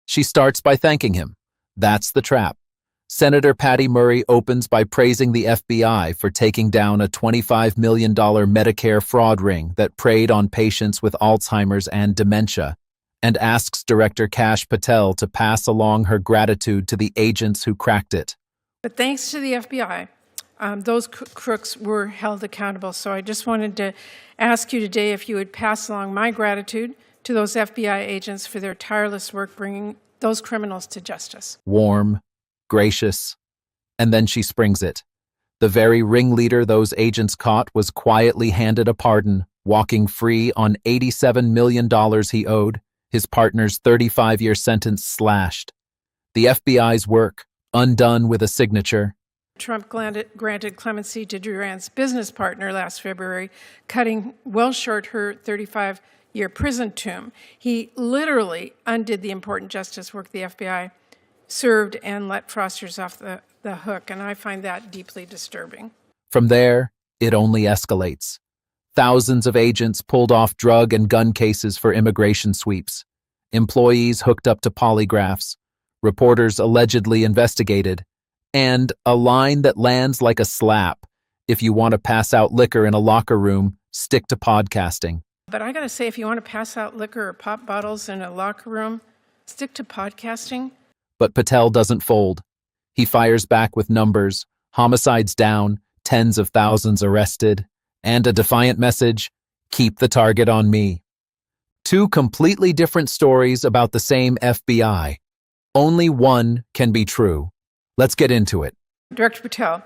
She starts by thanking him. That's the trap. Senator Patty Murray opens by praising the FBI for taking down a $25 million Medicare fraud ring that preyed on patients with Alzheimer's and dementia, and asks Director Kash Patel to pass along her gratitude to the agents who cracked it. But thanks to the FBI, those crooks were held accountable. So I just wanted to ask you today if you would pass along my gratitude to those FBI agents for their tireless work bringing those criminals to justice. Warm, gracious, and then she springs it. The very ringleader those agents caught was quietly handed a pardon, walking free on $87 million he owed, his partner's 35-year sentence slashed. The FBI's work, undone with a signature. Trump granted clemency to Duran's business partner last February, cutting well short her 35-year prison term. He literally undid the important justice work the FBI served and let fraudsters off the hook, and I find that deeply disturbing. From there, it only escalates. Thousands of agents pulled off drug and gun cases for immigration sweeps. Employees hooked up to polygraphs. Reporters allegedly investigated. And a line that lands like a slap. If you want to pass out liquor in a locker room, stick to podcasting. But I got to say, if you want to pass out liquor or pop bottles in a locker room, stick to podcasting. But Patel doesn't fold. He fires back with numbers, homicides down, tens of thousands arrested, and a defiant message, keep the target on me. Two completely different stories about the same FBI. Only one can be true. Let's get into it. Director Patel,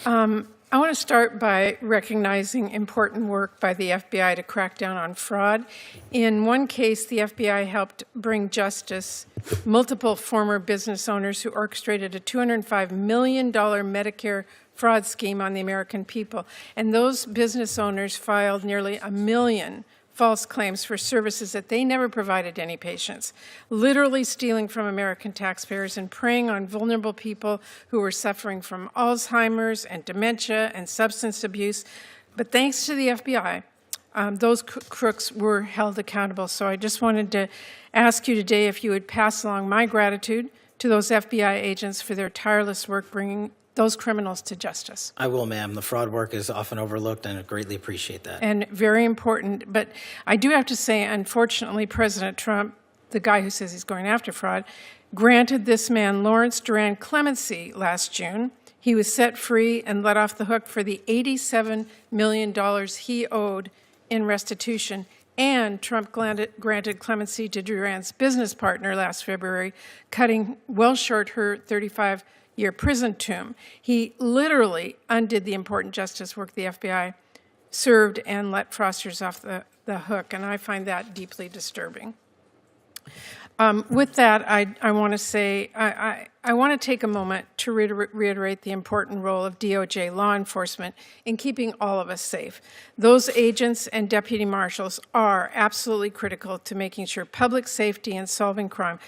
I want to start by recognizing important work by the FBI to crack down on fraud. In one case, the FBI helped bring justice multiple former business owners who orchestrated a $205 million Medicare fraud scheme on the American people. And those business owners filed nearly 1 million false claims for services that they never provided to any patients, literally stealing from American taxpayers and preying on vulnerable people who were suffering from Alzheimer's and dementia and substance abuse. But thanks to the FBI, those crooks were held accountable. So I just wanted to ask you today if you would pass along my gratitude to those FBI agents for their tireless work bringing those criminals to justice. I will, ma'am. The fraud work is often overlooked, and I greatly appreciate that. And very important. But I do have to say, unfortunately, President Trump, the guy who says he's going after fraud, granted this man, Lawrence Duran, clemency last June. He was set free and let off the hook for the $87 million he owed in restitution. And Trump granted clemency to Duran's business partner last February, cutting well short her 35-year prison term. He literally undid the important justice work the FBI served and let fraudsters off the hook, and I find that deeply disturbing. With that, I want to say, I want to take a moment to reiterate the important role of DOJ law enforcement in keeping all of us safe. Those agents and deputy marshals are absolutely critical to making sure public safety and solving crime.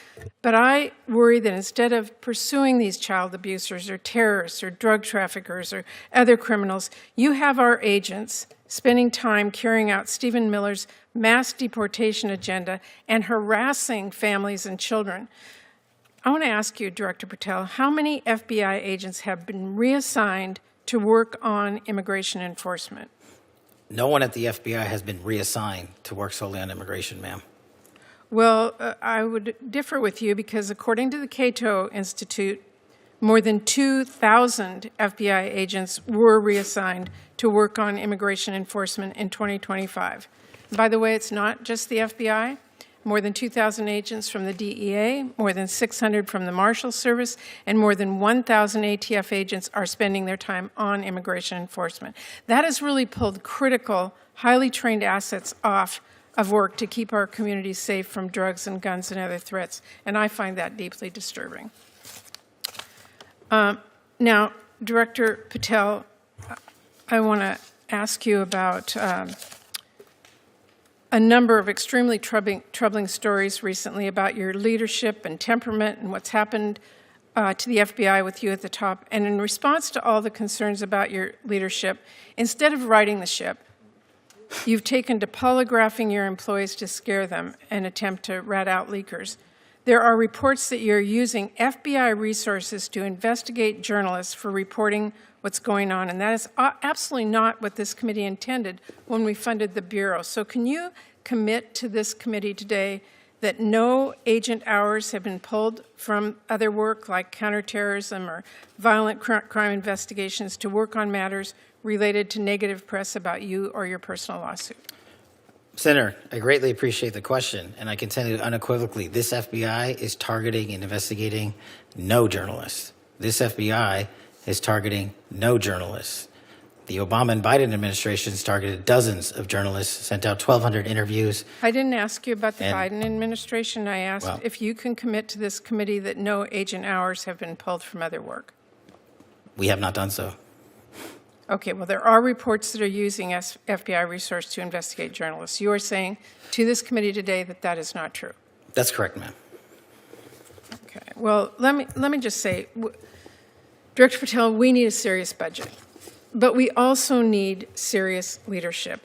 But I worry that instead of pursuing these child abusers or terrorists or drug traffickers or other criminals, you have our agents spending time carrying out Stephen Miller's mass deportation agenda and harassing families and children. I want to ask you, Director Patel, how many FBI agents have been reassigned to work on immigration enforcement? No one at the FBI has been reassigned to work solely on immigration, ma'am. Well, I would differ with you because according to the Cato Institute, more than 2,000 FBI agents were reassigned to work on immigration enforcement in 2025. By the way, it's not just the FBI. More than 2,000 agents from the DEA, more than 600 from the Marshal Service, and more than 1,000 ATF agents are spending their time on immigration enforcement. That has really pulled critical, highly trained assets off of work to keep our communities safe from drugs and guns and other threats, and I find that deeply disturbing. Now, Director Patel, I want to ask you about a number of extremely troubling stories recently about your leadership and temperament and what's happened to the FBI with you at the top. And in response to all the concerns about your leadership, instead of righting the ship, you've taken to polygraphing your employees to scare them and attempt to rat out leakers. There are reports that you're using FBI resources to investigate journalists for reporting what's going on, and that is absolutely not what this committee intended when we funded the Bureau. So can you commit to this committee today that no agent hours have been pulled from other work like counterterrorism or violent crime investigations to work on matters related to negative press about you or your personal lawsuit? Senator, I greatly appreciate the question, and I can tell you unequivocally, this FBI is targeting and investigating no journalists. This FBI is targeting no journalists. The Obama and Biden administrations targeted dozens of journalists, sent out 1,200 interviews. I didn't ask you about the Biden administration. I asked well, if you can commit to this committee that no agent hours have been pulled from other work. We have not done so. Okay, well, there are reports that are using FBI resources to investigate journalists. You are saying to this committee today that that is not true. That's correct, ma'am. Okay, well, let me just say, Director Patel, we need a serious budget, but we also need serious leadership.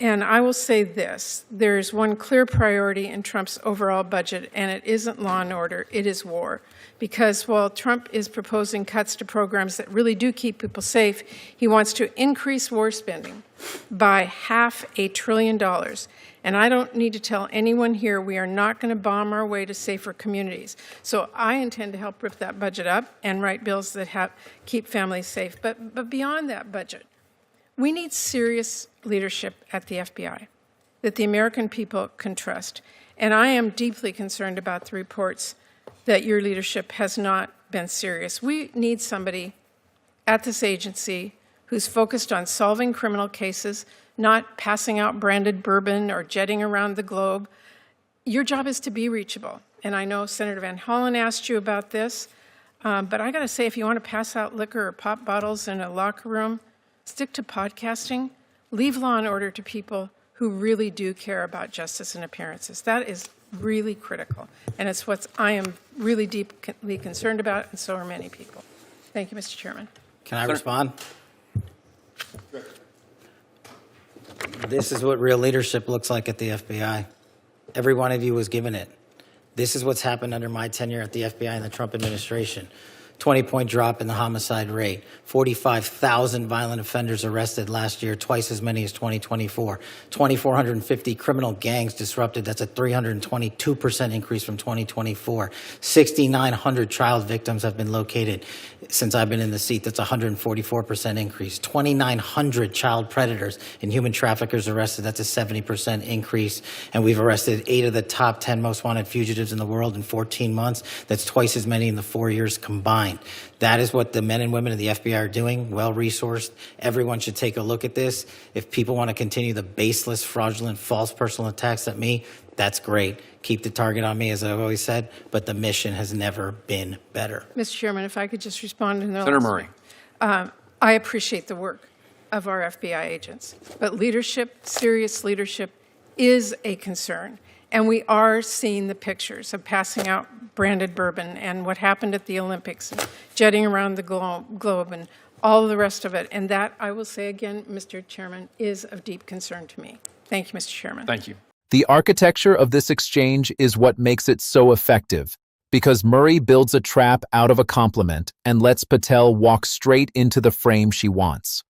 And I will say this, there is one clear priority in Trump's overall budget, and it isn't law and order, it is war. Because while Trump is proposing cuts to programs that really do keep people safe, he wants to increase war spending by $500 billion. And I don't need to tell anyone here we are not going to bomb our way to safer communities. So I intend to help rip that budget up and write bills that keep families safe. But beyond that budget, we need serious leadership at the FBI that the American people can trust. And I am deeply concerned about the reports that your leadership has not been serious. We need somebody at this agency who's focused on solving criminal cases, not passing out branded bourbon or jetting around the globe. Your job is to be reachable. And I know Senator Van Hollen asked you about this, but I got to say, if you want to pass out liquor or pop bottles in a locker room, stick to podcasting. Leave law and order to people who really do care about justice and appearances. That is really critical, and it's what I am really deeply concerned about, and so are many people. Thank you, Mr. Chairman. Can I respond? This is what real leadership looks like at the FBI. Every one of you was given it. This is what's happened under my tenure at the FBI and the Trump administration. 20-point drop in the homicide rate, 45,000 violent offenders arrested last year, twice as many as 2024, 2,450 criminal gangs disrupted, that's a 322% increase from 2024, 6,900 child victims have been located since I've been in the seat, that's a 144% increase, 2,900 child predators and human traffickers arrested, that's a 70% increase, and we've arrested 8 of the top 10 most wanted fugitives in the world in 14 months, that's twice as many in the 4 years combined. That is what the men and women of the FBI are doing, well-resourced. Everyone should take a look at this. If people want to continue the baseless, fraudulent, false personal attacks at me, that's great. Keep the target on me, as I've always said, but the mission has never been better. Mr. Chairman, if I could just respond to Senator Murray. I appreciate the work of our FBI agents, but leadership, serious leadership, is a concern. And we are seeing the pictures of passing out branded bourbon and what happened at the Olympics, and jetting around the globe and all of the rest of it. And that, I will say again, Mr. Chairman, is of deep concern to me. Thank you, Mr. Chairman. Thank you. The architecture of this exchange is what makes it so effective, because Murray builds a trap out of a compliment and lets Patel walk straight into the frame she wants.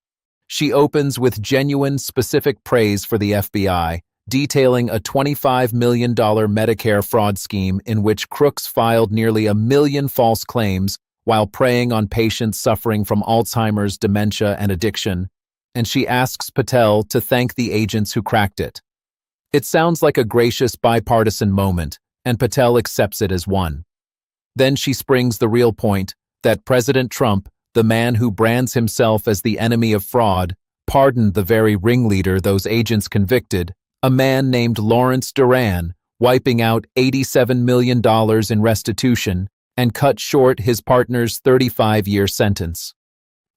She opens with genuine, specific praise for the FBI, detailing a $25 million Medicare fraud scheme in which crooks filed nearly 1 million false claims while preying on patients suffering from Alzheimer's, dementia, and addiction, and she asks Patel to thank the agents who cracked it. It sounds like a gracious bipartisan moment, and Patel accepts it as one. Then she springs the real point that President Trump, the man who brands himself as the enemy of fraud, pardoned the very ringleader those agents convicted, a man named Lawrence Duran, wiping out $87 million in restitution and cut short his partner's 35-year sentence.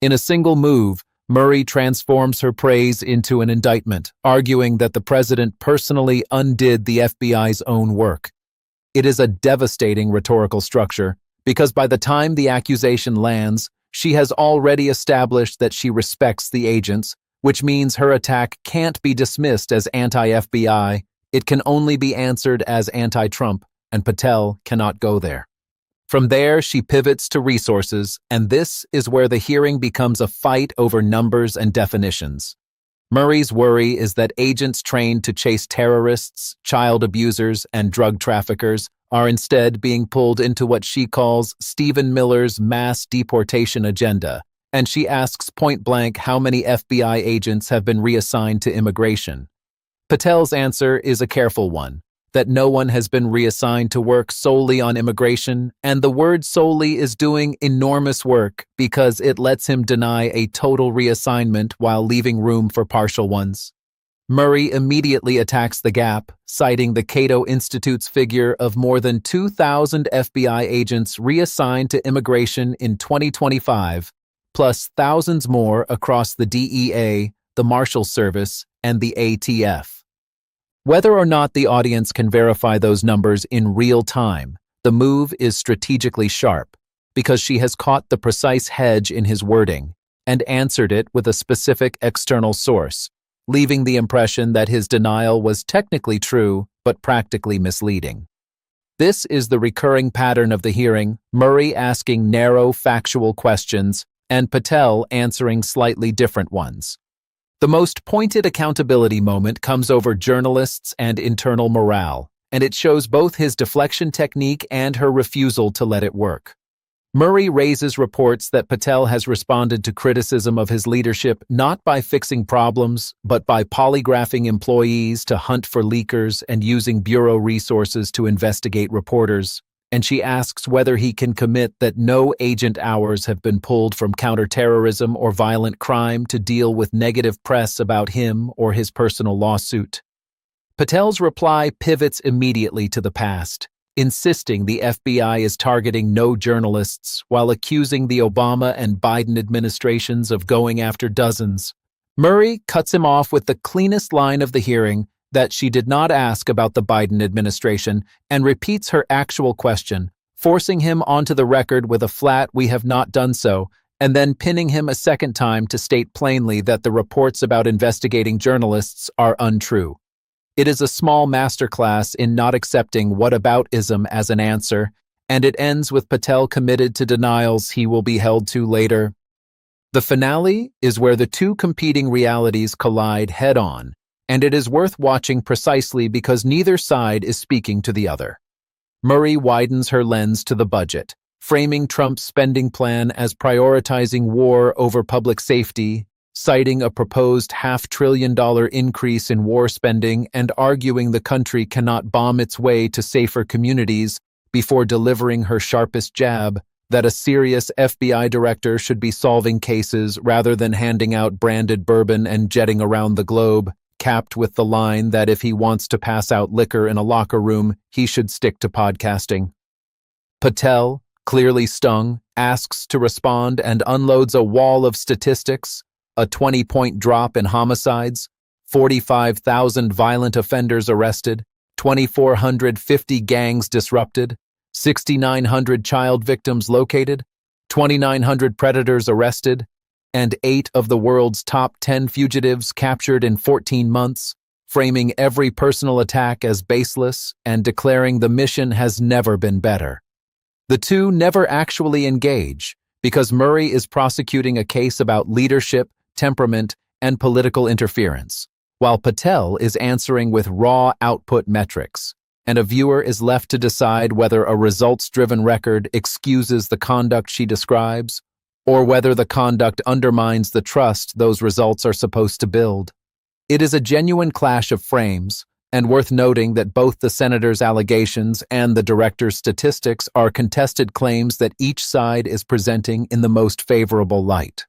In a single move, Murray transforms her praise into an indictment, arguing that the president personally undid the FBI's own work. It is a devastating rhetorical structure, because by the time the accusation lands, she has already established that she respects the agents, which means her attack can't be dismissed as anti-FBI, it can only be answered as anti-Trump, and Patel cannot go there. From there, she pivots to resources, and this is where the hearing becomes a fight over numbers and definitions. Murray's worry is that agents trained to chase terrorists, child abusers, and drug traffickers are instead being pulled into what she calls Stephen Miller's mass deportation agenda, and she asks point-blank how many FBI agents have been reassigned to immigration. Patel's answer is a careful one, that no one has been reassigned to work solely on immigration, and the word solely is doing enormous work because it lets him deny a total reassignment while leaving room for partial ones. Murray immediately attacks the gap, citing the Cato Institute's figure of more than 2,000 FBI agents reassigned to immigration in 2025, plus thousands more across the DEA, the Marshals Service, and the ATF. Whether or not the audience can verify those numbers in real time, the move is strategically sharp because she has caught the precise hedge in his wording and answered it with a specific external source, leaving the impression that his denial was technically true but practically misleading. This is the recurring pattern of the hearing, Murray asking narrow, factual questions and Patel answering slightly different ones. The most pointed accountability moment comes over journalists and internal morale, and it shows both his deflection technique and her refusal to let it work. Murray raises reports that Patel has responded to criticism of his leadership not by fixing problems, but by polygraphing employees to hunt for leakers and using bureau resources to investigate reporters. And she asks whether he can commit that no agent hours have been pulled from counterterrorism or violent crime to deal with negative press about him or his personal lawsuit. Patel's reply pivots immediately to the past, insisting the FBI is targeting no journalists while accusing the Obama and Biden administrations of going after dozens. Murray cuts him off with the cleanest line of the hearing, that she did not ask about the Biden administration, and repeats her actual question, forcing him onto the record with a flat "we have not done so," and then pinning him a second time to state plainly that the reports about investigating journalists are untrue. It is a small masterclass in not accepting whataboutism as an answer, and it ends with Patel committed to denials he will be held to later. The finale is where the two competing realities collide head-on, and it is worth watching precisely because neither side is speaking to the other. Murray widens her lens to the budget, framing Trump's spending plan as prioritizing war over public safety, citing a proposed $500 billion increase in war spending and arguing the country cannot bomb its way to safer communities before delivering her sharpest jab, that a serious FBI director should be solving cases rather than handing out branded bourbon and jetting around the globe, capped with the line that if he wants to pass out liquor in a locker room, he should stick to podcasting. Patel, clearly stung, asks to respond and unloads a wall of statistics, a 20-point drop in homicides, 45,000 violent offenders arrested, 2,450 gangs disrupted, 6,900 child victims located, 2,900 predators arrested, and 8 of the world's top 10 fugitives captured in 14 months, framing every personal attack as baseless and declaring the mission has never been better. The two never actually engage because Murray is prosecuting a case about leadership, temperament, and political interference, while Patel is answering with raw output metrics, and a viewer is left to decide whether a results-driven record excuses the conduct she describes or whether the conduct undermines the trust those results are supposed to build. It is a genuine clash of frames, and worth noting that both the senator's allegations and the director's statistics are contested claims that each side is presenting in the most favorable light.